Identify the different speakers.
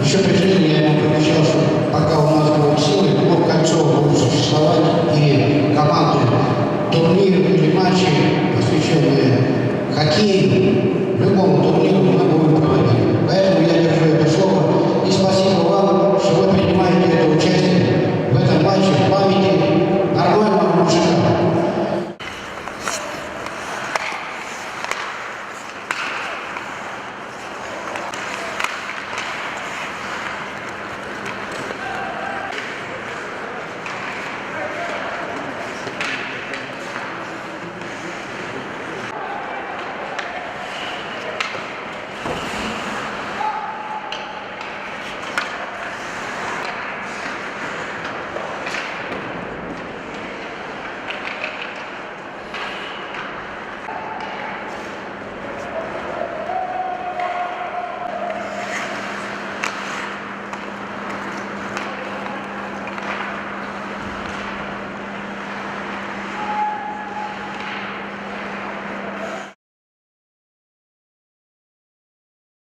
Speaker 1: Еще при жизни я ему пообещал, что пока у нас будут силы, клуб «Кольцо» будет существовать, и команды, турниры или матчи, посвященные хоккею,